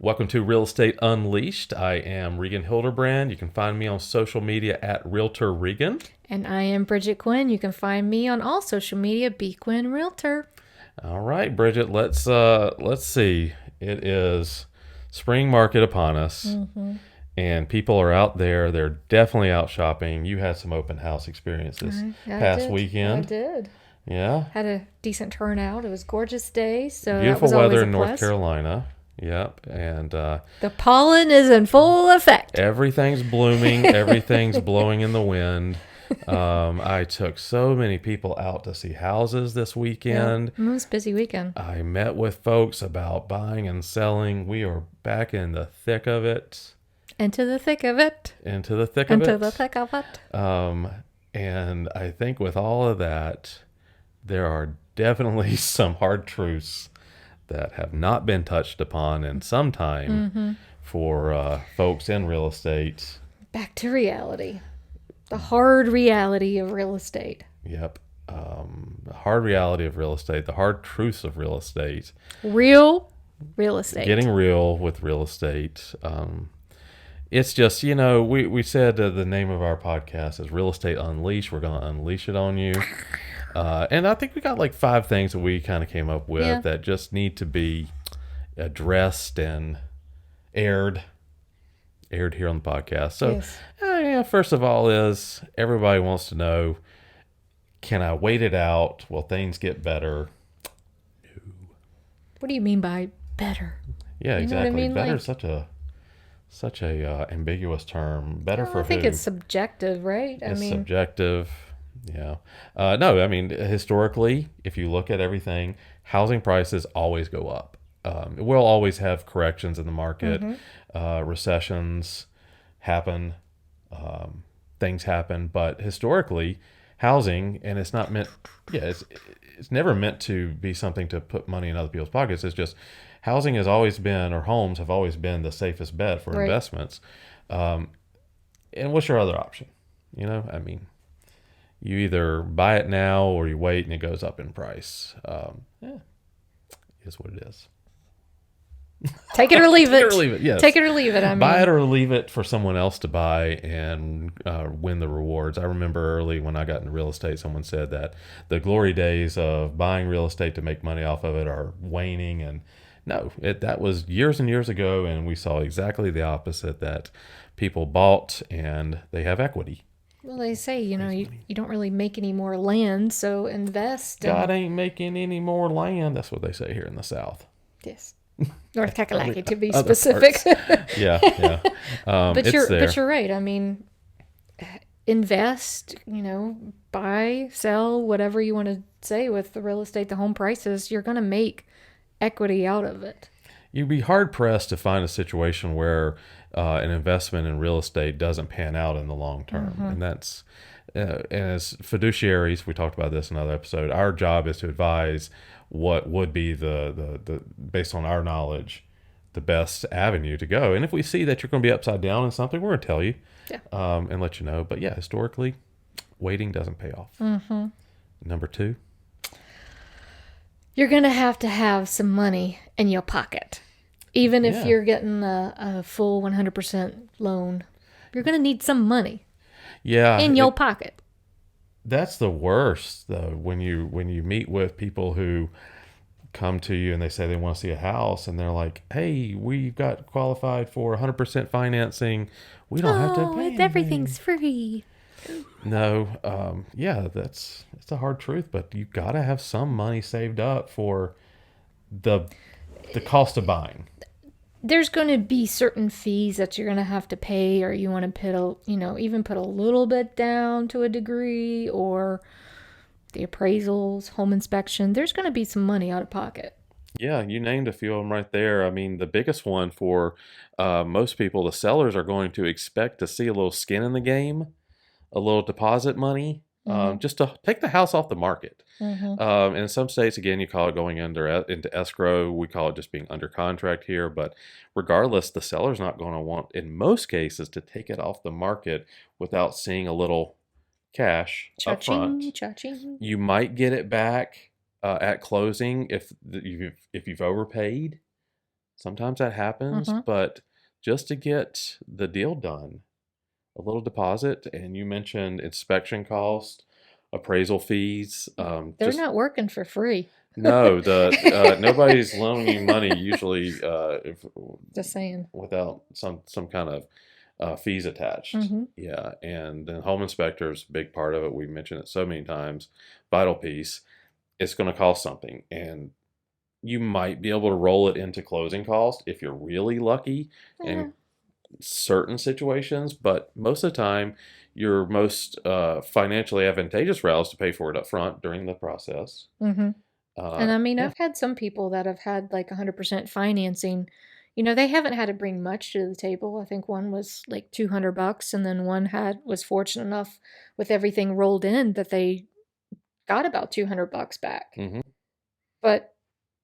Welcome to Real Estate Unleashed. I am Regan Hildebrand. You can find me on social media at Realtor Regan. And I am Bridget Quinn. You can find me on all social media, B Quinn Realtor. All right, Bridget, let's see. It is spring market upon us, and people are out there. They're definitely out shopping. You had some open house experiences past weekend. I did. Yeah. Had a decent turnout. It was a gorgeous day, so Beautiful that was weather always a in North plus. Carolina. Yep, and The pollen is in full effect. everything's blooming. Everything's blowing in the wind. I took so many people out to see houses this weekend. It was a busy weekend. I met with folks about buying and selling. We are back in the thick of it. Into the thick of it. Into the thick of Into it. the thick of it. And I think with all of that, there are definitely some hard truths that have not been touched upon in some time for folks in real estate. Back to reality. The hard reality of real estate. Yep. The hard reality of real estate, the hard truths of real estate. Real estate. Getting real with real estate. It's just, we said the name of our podcast is Real Estate Unleashed. We're going to unleash it on you. And I think we got like 5 things that we kind of came up with that just need to be addressed and aired here on the podcast. So, first of all is everybody wants to know, can I wait it out? Will things get better? No. What do you mean by better? Yeah, exactly. Know what I mean? Better Like, is such a ambiguous term. Better for I think who? it's subjective, right? It's subjective. Yeah. No, I mean, historically, if you look at everything, housing prices always go up. We'll always have corrections in the market. Recessions happen. Things happen. But historically, housing, and it's not meant, it's never meant to be something to put money in other people's pockets. It's just housing has always been, or homes have always been the safest bet for investments. And what's your other option? I mean, you either buy it now or you wait and it goes up in price. Is what it is. Take it or leave it. Take it or leave it, yes. Take it or leave it. I mean, buy it or leave it for someone else to buy and win the rewards. I remember early when I got into real estate, someone said that the glory days of buying real estate to make money off of it are waning. And no, that was years and years ago. And we saw exactly the opposite, that people bought and they have equity. Well, they say, you don't really make any more land, so invest. God ain't making any more land. That's what they say here in the South. Yes. North Kakalaki, to be specific. Yeah. But you're right. I mean, invest, buy, sell, whatever you want to say with the real estate, the home prices, you're going to make equity out of it. You'd be hard pressed to find a situation where an investment in real estate doesn't pan out in the long term. And that's, and as fiduciaries, we talked about this in another episode, our job is to advise what would be the based on our knowledge, the best avenue to go. And if we see that you're going to be upside down in something, we're going to tell you and let you know. But yeah, historically, waiting doesn't pay off. Number 2. You're going to have some money in your pocket. Even if you're getting a full 100% loan, you're going to need some money in your pocket. That's the worst, though, when you meet with people who come to you and they say they want to see a house and they're like, hey, we've got qualified for 100% financing. We don't have to pay anything. Everything's free. No, that's a hard truth, but you got to have some money saved up for the cost of buying. There's going to be certain fees that you're going to have to pay, or you want to even put a little bit down to a degree, or the appraisals, home inspection. There's going to be some money out of pocket. Yeah, you named a few of them right there. I mean, the biggest one for most people, the sellers are going to expect to see a little skin in the game, a little deposit money, just to take the house off the market. And in some states, again, you call it going into escrow. We call it just being under contract here. But regardless, the seller's not going to want, in most cases, to take it off the market without seeing a little cash up front. Cha-ching. You might get it back at closing if you've overpaid. Sometimes that happens, Mm-hmm. but just to get the deal done, a little deposit, and you mentioned inspection cost, appraisal fees. They're Just not working for free. no, the nobody's loaning you money usually Just saying. without some kind of fees attached. Mm-hmm. Yeah, and then home inspectors, big part of it. We mentioned it so many times. Vital piece. It's going to cost something, and you might be able to roll it into closing cost if you're really lucky Yeah. in certain situations. But most of the time, your most financially advantageous route is to pay for it up front during the process. Mm-hmm. And I mean, Yeah. I've had some people that have had like 100% financing. You know, they haven't had to bring much to the table. I think one was like $200, and then one was fortunate enough with everything rolled in that they got about $200 back. Hmm. But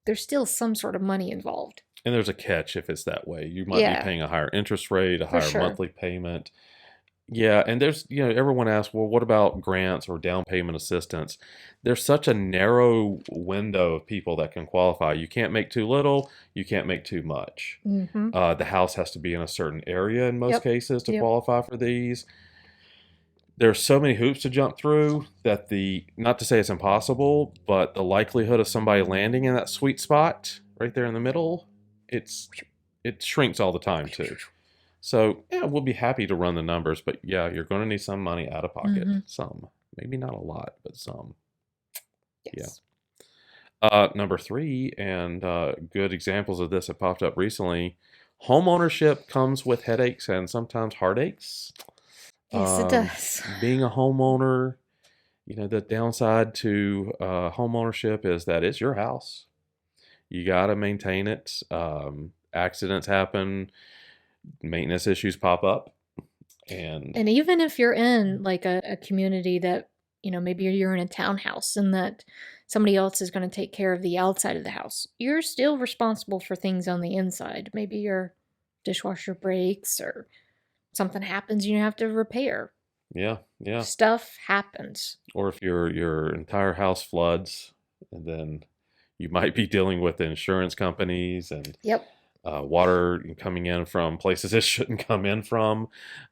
there's still some sort of money involved. And there's a catch if it's that way. You might be Yeah, paying a higher interest rate, a for higher sure. monthly payment. Yeah, and there's, everyone asks, well, what about grants or down payment assistance? There's such a narrow window of people that can qualify. You can't make too little, you can't make too much. Mm-hmm. The house has to be in a certain area in most Yep. cases to Yep. qualify for these. There's so many hoops to jump through that not to say it's impossible, but the likelihood of somebody landing in that sweet spot right there in the middle, it's it shrinks all the time too. So yeah, we'll be happy to run the numbers, but yeah, you're going to need some money out of pocket. Mm-hmm. Some, maybe not a lot, but some. Yeah. Yes. Number three, and good examples of this have popped up recently. Home ownership comes with headaches and sometimes heartaches. Yes, it does. Being a homeowner, the downside to home ownership is that it's your house. You got to maintain it. Accidents happen, maintenance issues pop up, and And even if you're in like a community that, maybe you're in a townhouse and that somebody else is going to take care of the outside of the house, you're still responsible for things on the inside. Maybe your dishwasher breaks or something happens you have to repair. yeah, yeah. Stuff happens. Or if your entire house floods, and then you might be dealing with the insurance companies and Yep. water coming in from places it shouldn't come in from.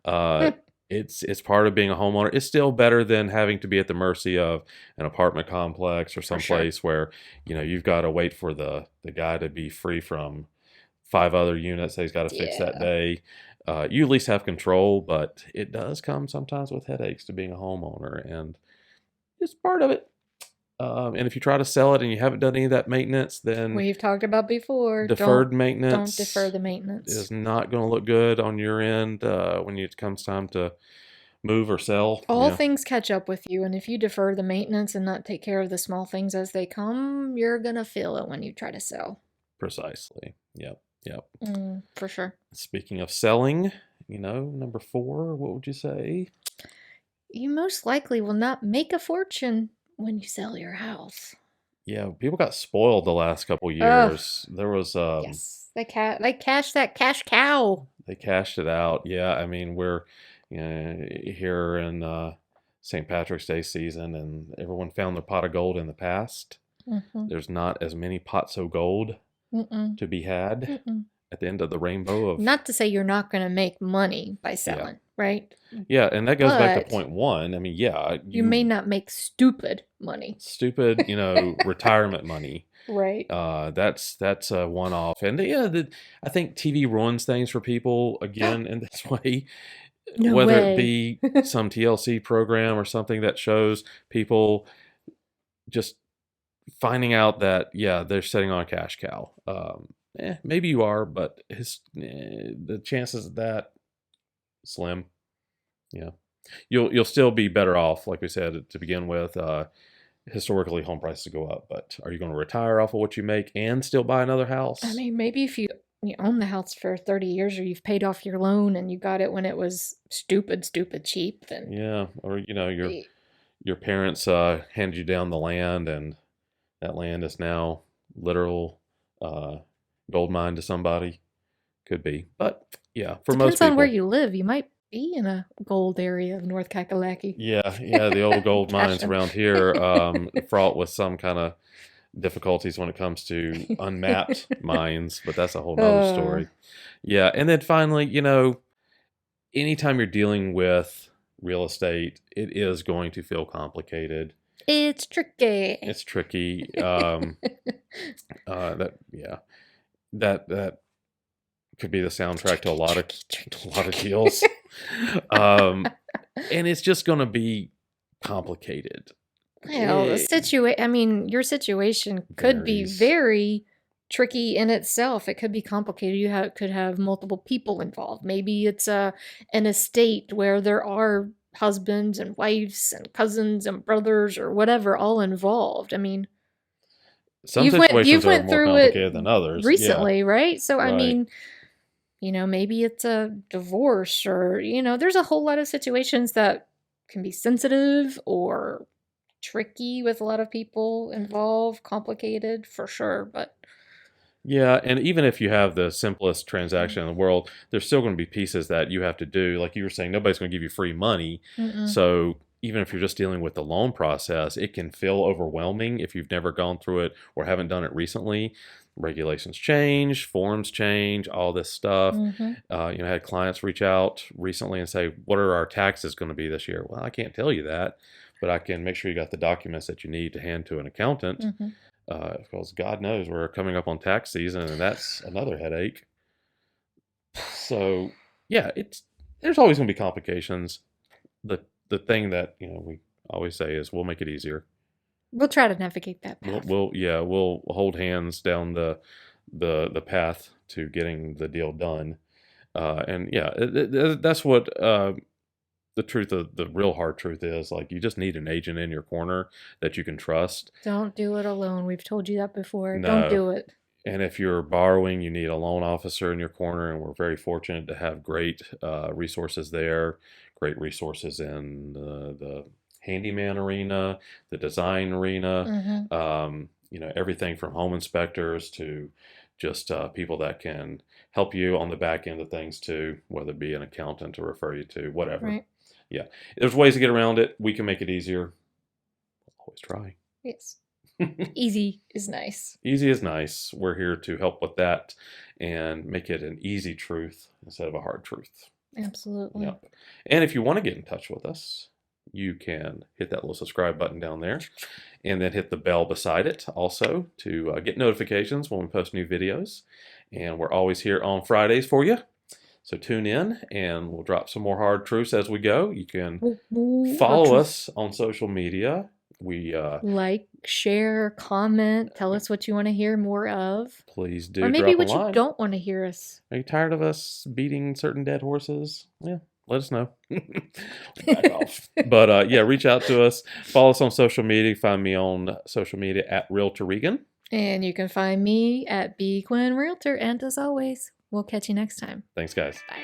Uh, it's part of being a homeowner. It's still better than having to be at the mercy of an apartment complex or For sure. someplace where you've got to wait for the guy to be free from five other units that he's got to fix that Yeah. day. You at least have control, but it does come sometimes with headaches to being a homeowner, and it's part of it. And if you try to sell it and you haven't done any of that maintenance, then We've talked about before. deferred Don't defer maintenance the maintenance. is not going to look good on your end when it comes time to move or sell. All Yeah, things catch up with you, and if you defer the maintenance and not take care of the small things as they come, you're gonna feel it when you try to sell. precisely. Yep, yep. For sure. Speaking of selling, number four, what would you say? You most likely will not make a fortune when you sell your house. Yeah, people got spoiled the last couple Oh, years. There was yes. They cashed that cash cow. they cashed it out. Yeah, I mean we're here in St. Patrick's Day season, and everyone found their pot of gold in the past. Mm-hmm. There's not as many pots of gold Mm-mm. to be had Mm-mm. at the end of the rainbow of Not to say you're not gonna make money by yeah, selling, right? yeah, and that goes back to But point one. I mean, yeah, you may not make stupid money. stupid, retirement money. Right. That's a one off, and yeah, I think TV ruins things for people again in this way. No Whether it way. be some TLC program or something that shows people just finding out that yeah they're sitting on a cash cow. Maybe you are, but the chances of that slim. Yeah, you'll still be better off, like we said to begin with. Historically, home prices go up, but are you going to retire off of what you make and still buy another I house? mean, maybe if you own the house for 30 years or you've paid off your loan and you got it when it was stupid cheap, then Yeah, or your eh, your parents handed you down the land, and that land is now literal uh, gold mine to somebody. Could be, but yeah, for most depends on where people, you live. You might be in a gold area of North Kakalaki. yeah, the old gold Cash mines them. around here, fraught with some kind of difficulties when it comes to unmapped minds, but that's a whole nother Uh, story. Yeah, and then finally, anytime you're dealing with real estate, it is going to feel complicated. it's tricky. It's tricky. That yeah, that could be the soundtrack to a lot of Tricky, to tricky, a lot of tricky. deals. Um, and it's just going to be complicated. Well, It I mean, your situation could be varies. very tricky in itself. It could be complicated. Could have multiple people involved. Maybe it's an estate where there are husbands and wives and cousins and brothers or whatever all involved. I mean, Some you've situations are went more through it complicated than others. Yeah, recently, right? So I right. mean, maybe it's a divorce or, there's a whole lot of situations that can be sensitive or tricky with a lot of people involved, complicated for sure, but Yeah, and even if you have the simplest transaction in the world, there's still going to be pieces that you have to do. Like you were saying, nobody's going to give you free money. mm-mm, So even if you're just dealing with the loan process, it can feel overwhelming if you've never gone through it or haven't done it recently. Regulations change, forms change, all this stuff. mm-hmm, I had clients reach out recently and say, "What are our taxes going to be this year?" Well, I can't tell you that, but I can make sure you got the documents that you need to hand to an accountant mm-hmm. because God knows we're coming up on tax season, and that's another headache. So, yeah, there's always going to be complications. The thing that we always say is we'll make it easier. We'll try to navigate that We'll path. we'll yeah we'll hold hands down the path to getting the deal done. And yeah, that's what the truth of the real hard truth is. Like you just need an agent in your corner that you can trust. Don't do it alone. We've told you that before. Don't No. do it. And if you're borrowing, you need a loan officer in your corner, and we're very fortunate to have great resources there, great resources in the handyman arena, the design arena, Mm-hmm. everything from home inspectors to just people that can help you on the back end of things too, whether it be an accountant to refer you to, whatever. Right. Yeah, there's ways to get around it. We can make it easier. Always try. Yes. Easy is nice. Easy is nice. We're here to help with that and make it an easy truth instead of a hard truth. Absolutely. Yep. And if you want to get in touch with us, you can hit that little subscribe button down there and then hit the bell beside it also to get notifications when we post new videos. And we're always here on Fridays for you. So tune in and we'll drop some more hard truths as we go. You can follow us on social media. We Like, share, comment, tell us what you want to hear more of. please do Or maybe drop a what you line. don't want to hear us. Are you tired of us beating certain dead horses? Yeah, let us know. Back off. But yeah, reach out to us. Follow us on social media. Find me on social media at Realtor Regan. And you can find me at B. Quinn Realtor. And as always, we'll catch you next time. Thanks, guys. Bye.